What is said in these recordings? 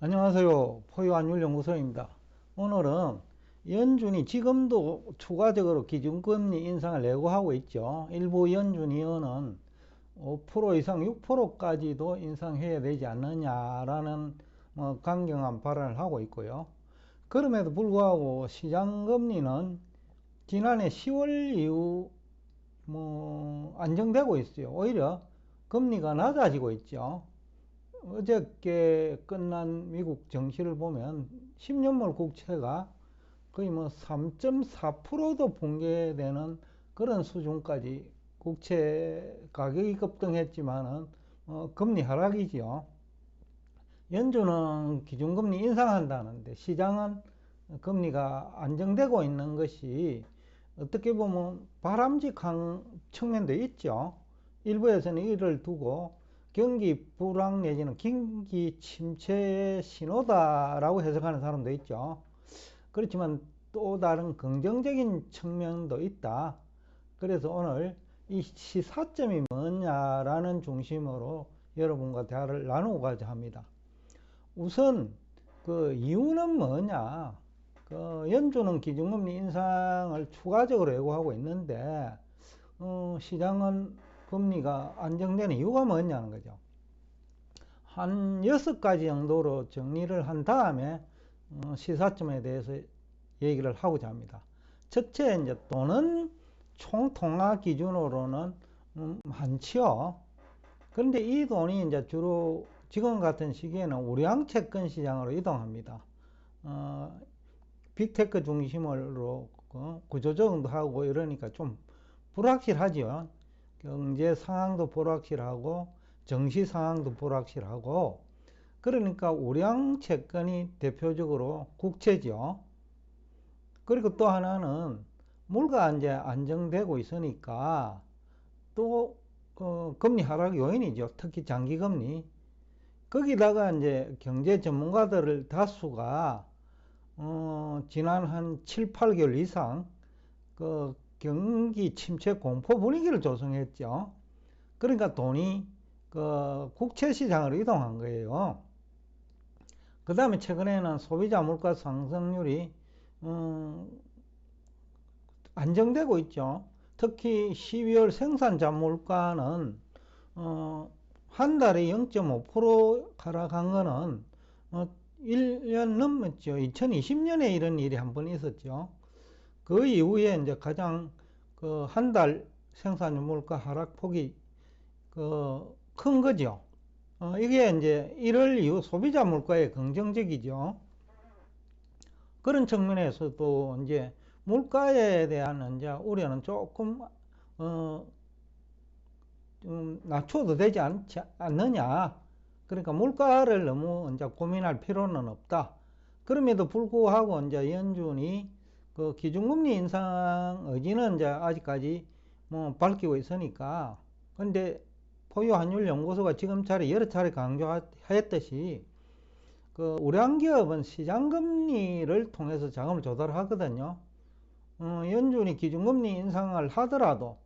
안녕하세요. 포유환율연구소입니다. 오늘은 연준이 지금도 추가적으로 기준금리 인상을 예고하고 있죠. 일부 연준위원은 5% 이상 6%까지도 인상해야 되지 않느냐라는 강경한 발언을 하고 있고요. 그럼에도 불구하고 시장금리는 지난해 10월 이후 안정되고 있어요. 오히려 금리가 낮아지고 있죠. 어저께 끝난 미국 증시를 보면 10년물 국채가 거의 3.4%도 붕괴되는 그런 수준까지 국채 가격이 급등했지만은 금리 하락이지요. 연준은 기준금리 인상한다는데 시장은 금리가 안정되고 있는 것이 어떻게 보면 바람직한 측면도 있죠. 일부에서는 이를 두고 경기 불황 내지는 경기 침체의 신호다라고 해석하는 사람도 있죠. 그렇지만 또 다른 긍정적인 측면도 있다. 그래서 오늘 이 시사점이 뭐냐라는 중심으로 여러분과 대화를 나누고자 합니다. 우선 그 이유는 뭐냐? 연준은 기준금리 인상을 추가적으로 예고하고 있는데 시장은 금리가 안정되는 이유가 뭐냐는 거죠. 한 6가지 정도로 정리를 한 다음에 시사점에 대해서 얘기를 하고자 합니다. 첫째, 이제 돈은 총통화 기준으로는 많지요. 그런데 이 돈이 이제 주로 지금 같은 시기에는 우량 채권 시장으로 이동합니다. 빅테크 중심으로 구조조정도 하고 이러니까 좀 불확실하죠. 경제 상황도 불확실하고 정시 상황도 불확실하고 그러니까 우량 채권이 대표적으로 국채죠. 그리고 또 하나는 물가 이제 안정되고 있으니까 또 금리 하락 요인이죠. 특히 장기금리. 거기다가 이제 경제 전문가들을 다수가 지난 한 7, 8개월 이상 그 경기 침체 공포 분위기를 조성했죠. 그러니까 돈이 그 국채 시장으로 이동한 거예요. 그 다음에 최근에는 소비자 물가 상승률이 안정되고 있죠. 특히 12월 생산자 물가는 한 달에 0.5% 하락한 거는 1년 넘었죠. 2020년에 이런 일이 한 번 있었죠. 그 이후에 이제 가장 그 한 달 생산자 물가 하락폭이 큰 거죠. 이게 이제 1월 이후 소비자 물가에 긍정적이죠. 그런 측면에서도 이제 물가에 대한 이제 우려는 조금 좀 낮춰도 되지 않느냐. 그러니까 물가를 너무 이제 고민할 필요는 없다. 그럼에도 불구하고 이제 연준이 그 기준금리 인상 의지는 이제 아직까지 밝히고 있으니까. 근데 포유환율연구소가 지금까지 여러 차례 강조했듯이 그 우량기업은 시장금리를 통해서 자금을 조달하거든요. 연준이 기준금리 인상을 하더라도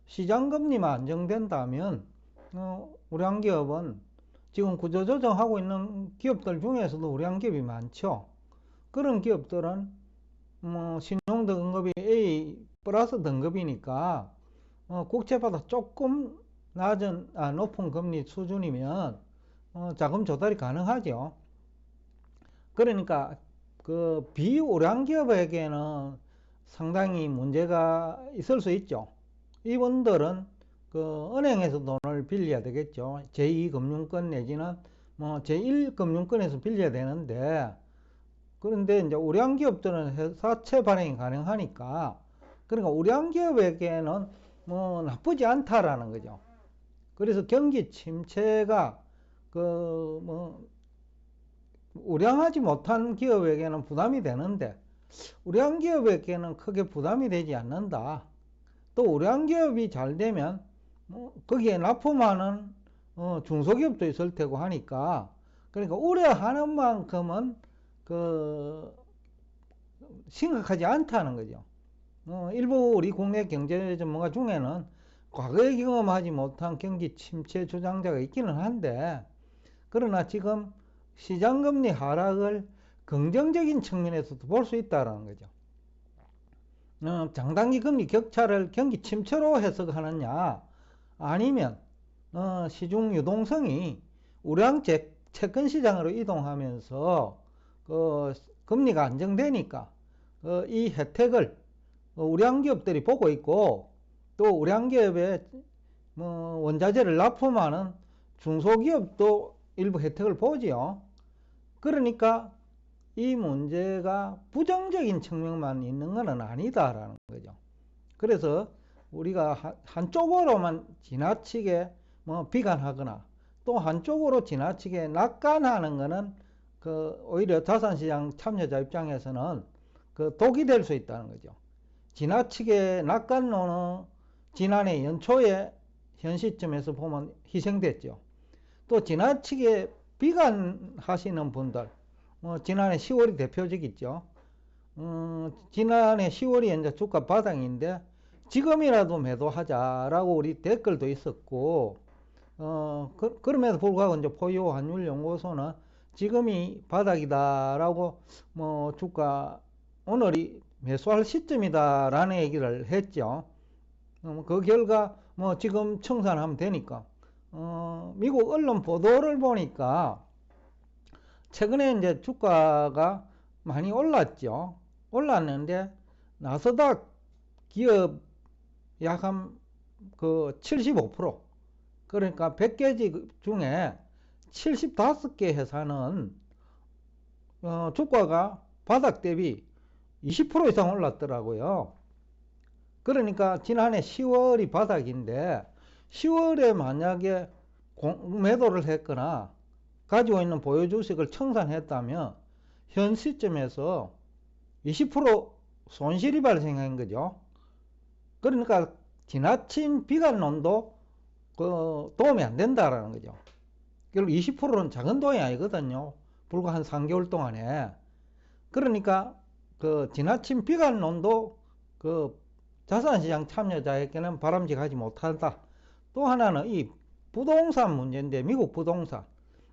시장금리만 안정된다면 우량기업은 지금 구조조정하고 있는 기업들 중에서도 우량기업이 많죠. 그런 기업들은 신용등급이 A 플러스 등급이니까 국채보다 조금 높은 금리 수준이면 자금 조달이 가능하죠. 그러니까 그 비우량 기업에게는 상당히 문제가 있을 수 있죠. 이분들은 그 은행에서 돈을 빌려야 되겠죠. 제2금융권 내지는 제1금융권에서 빌려야 되는데, 그런데 이제 우량 기업들은 사채 발행이 가능하니까, 그러니까 우량 기업에게는 나쁘지 않다라는 거죠. 그래서 경기 침체가 우량하지 못한 기업에게는 부담이 되는데 우량 기업에게는 크게 부담이 되지 않는다. 또 우량 기업이 잘 되면 거기에 납품하는 중소기업도 있을 테고 하니까, 그러니까 우려하는 만큼은 심각하지 않다는 거죠. 일부 우리 국내 경제 전문가 중에는 과거에 경험하지 못한 경기 침체 주장자가 있기는 한데, 그러나 지금 시장금리 하락을 긍정적인 측면에서도 볼 수 있다는 거죠. 장단기 금리 격차를 경기 침체로 해석하느냐, 아니면 시중 유동성이 우량 채권 시장으로 이동하면서 금리가 안정되니까 이 혜택을 우량 기업들이 보고 있고, 또 우량 기업에 원자재를 납품하는 중소기업도 일부 혜택을 보지요. 그러니까 이 문제가 부정적인 측면만 있는 것은 아니다라는 거죠. 그래서 우리가 한쪽으로만 지나치게 비관하거나 또 한쪽으로 지나치게 낙관하는 것은 오히려 자산시장 참여자 입장에서는 독이 될 수 있다는 거죠. 지나치게 낙관론은 지난해 연초에 현 시점에서 보면 희생됐죠. 또 지나치게 비관하시는 분들, 지난해 10월이 대표적이죠. 지난해 10월이 이제 주가 바닥인데 지금이라도 매도하자라고 우리 댓글도 있었고, 그럼에도 불구하고 이제 포유 환율 연구소는 지금이 바닥이다라고 주가 오늘이 매수할 시점이다라는 얘기를 했죠. 그 결과 지금 청산하면 되니까. 미국 언론 보도를 보니까 최근에 이제 주가가 많이 올랐죠. 올랐는데 나스닥 기업 약 한 75%, 그러니까 100개 중에 75개 회사는 주가가 바닥 대비 20% 이상 올랐더라고요. 그러니까 지난해 10월이 바닥인데 10월에 만약에 매도를 했거나 가지고 있는 보유 주식을 청산했다면 현 시점에서 20% 손실이 발생한 거죠. 그러니까 지나친 비관론도 도움이 안 된다라는 거죠. 결국 20%는 작은 돈이 아니거든요. 불과 한 3개월 동안에. 그러니까 지나친 비관론도 자산시장 참여자에게는 바람직하지 못하다. 또 하나는 이 부동산 문제인데, 미국 부동산.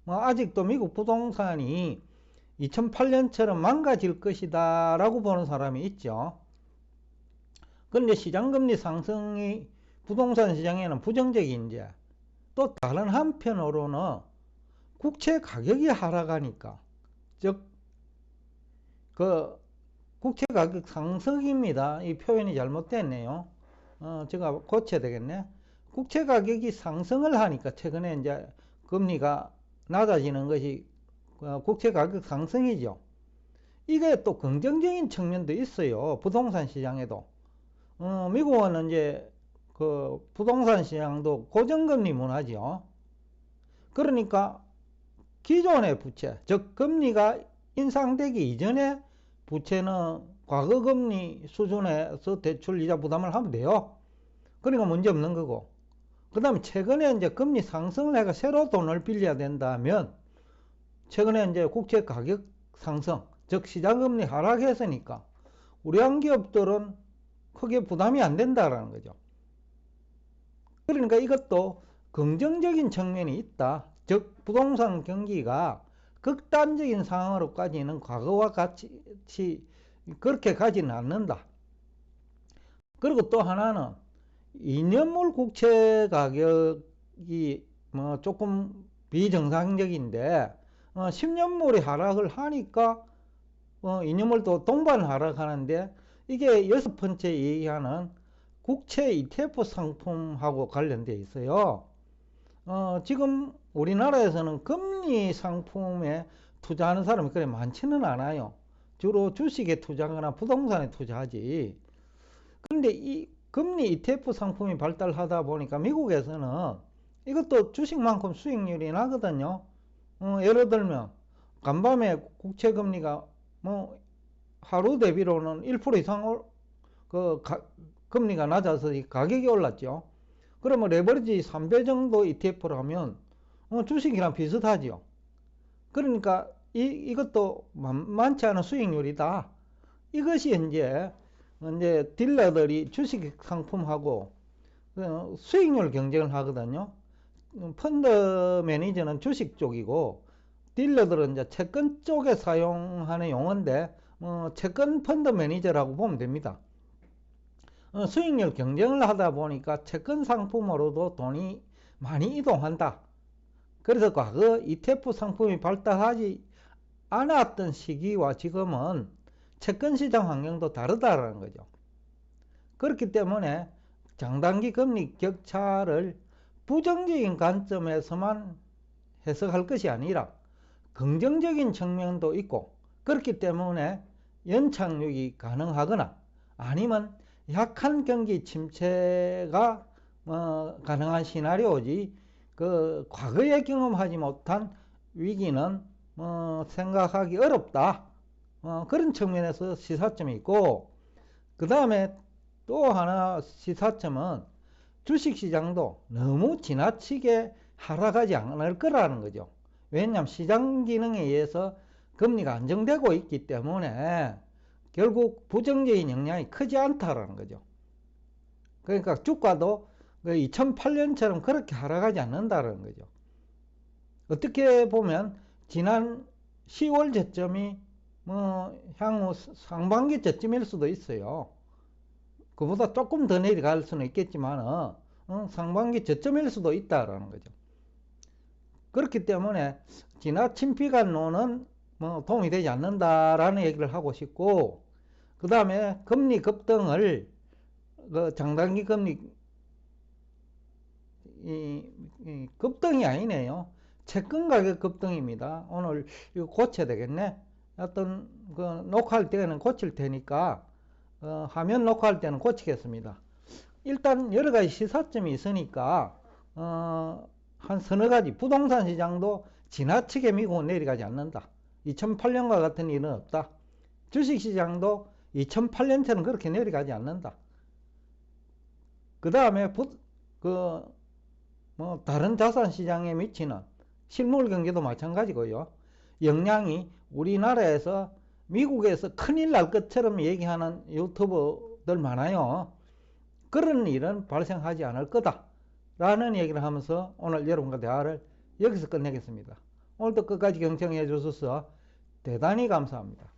아직도 미국 부동산이 2008년처럼 망가질 것이다 라고 보는 사람이 있죠. 그런데 시장금리 상승이 부동산 시장에는 부정적인지, 또 다른 한편으로는 국채 가격이 하락하니까, 즉 국채 가격 상승입니다. 이 표현이 잘못됐네요. 제가 고쳐야 되겠네. 국채 가격이 상승을 하니까 최근에 이제 금리가 낮아지는 것이 국채 가격 상승이죠. 이게 또 긍정적인 측면도 있어요. 부동산 시장에도. 미국은 이제 부동산 시장도 고정금리 문화죠. 그러니까 기존의 부채, 즉 금리가 인상되기 이전에 부채는 과거 금리 수준에서 대출 이자 부담을 하면 돼요. 그러니까 문제 없는 거고. 그 다음에 최근에 이제 금리 상승을 해가 새로 돈을 빌려야 된다면, 최근에 이제 국채 가격 상승, 즉 시장금리 하락했으니까 우량 기업들은 크게 부담이 안 된다라는 거죠. 그러니까 이것도 긍정적인 측면이 있다. 즉 부동산 경기가 극단적인 상황으로까지는 과거와 같이 그렇게 가지는 않는다. 그리고 또 하나는 2년물 국채 가격이 조금 비정상적인데 10년물이 하락을 하니까 2년물도 동반 하락하는데, 이게 여섯 번째 얘기하는 국채 ETF 상품하고 관련되어 있어요. 지금 우리나라에서는 금리 상품에 투자하는 사람이 그래 많지는 않아요. 주로 주식에 투자하거나 부동산에 투자하지. 그런데 이 금리 ETF 상품이 발달하다 보니까 미국에서는 이것도 주식만큼 수익률이 나거든요. 예를 들면 간밤에 국채 금리가 하루 대비로는 1% 이상 금리가 낮아서 가격이 올랐죠. 그러면 레버리지 3배 정도 ETF를 하면 주식이랑 비슷하죠. 그러니까 이것도 만만치 않은 수익률이다. 이것이 이제 딜러들이 주식 상품하고 수익률 경쟁을 하거든요. 펀드 매니저는 주식 쪽이고 딜러들은 이제 채권 쪽에 사용하는 용어인데 채권 펀드 매니저라고 보면 됩니다. 수익률 경쟁을 하다 보니까 채권 상품으로도 돈이 많이 이동한다. 그래서 과거 ETF 상품이 발달하지 않았던 시기와 지금은 채권 시장 환경도 다르다라는 거죠. 그렇기 때문에 장단기 금리 격차를 부정적인 관점에서만 해석할 것이 아니라 긍정적인 측면도 있고, 그렇기 때문에 연착륙이 가능하거나 아니면 약한 경기 침체가 가능한 시나리오지, 그 과거에 경험하지 못한 위기는 생각하기 어렵다. 그런 측면에서 시사점이 있고, 그 다음에 또 하나 시사점은 주식시장도 너무 지나치게 하락하지 않을 거라는 거죠. 왜냐하면 시장 기능에 의해서 금리가 안정되고 있기 때문에 결국 부정적인 영향이 크지 않다라는 거죠. 그러니까 주가도 2008년처럼 그렇게 하락하지 않는다는 거죠. 어떻게 보면 지난 10월 저점이 향후 상반기 저점일 수도 있어요. 그보다 조금 더 내려갈 수는 있겠지만 상반기 저점일 수도 있다라는 거죠. 그렇기 때문에 지나친 비관론은 도움이 되지 않는다라는 얘기를 하고 싶고, 그 다음에 금리 급등을 장단기 금리 급등이 아니네요. 채권 가격 급등입니다. 오늘 이거 고쳐야 되겠네. 어떤 녹화할 때는 고칠 테니까 화면 녹화할 때는 고치겠습니다. 일단 여러 가지 시사점이 있으니까 한 서너 가지. 부동산 시장도 지나치게 미국은 내려가지 않는다. 2008년과 같은 일은 없다. 주식시장도 2008년처럼 그렇게 내려가지 않는다. 그 다음에 다른 자산시장에 미치는 실물 경제도 마찬가지고요. 영향이 우리나라에서 미국에서 큰일 날 것처럼 얘기하는 유튜버들 많아요. 그런 일은 발생하지 않을 거다 라는 얘기를 하면서 오늘 여러분과 대화를 여기서 끝내겠습니다. 오늘도 끝까지 경청해 주셔서 대단히 감사합니다.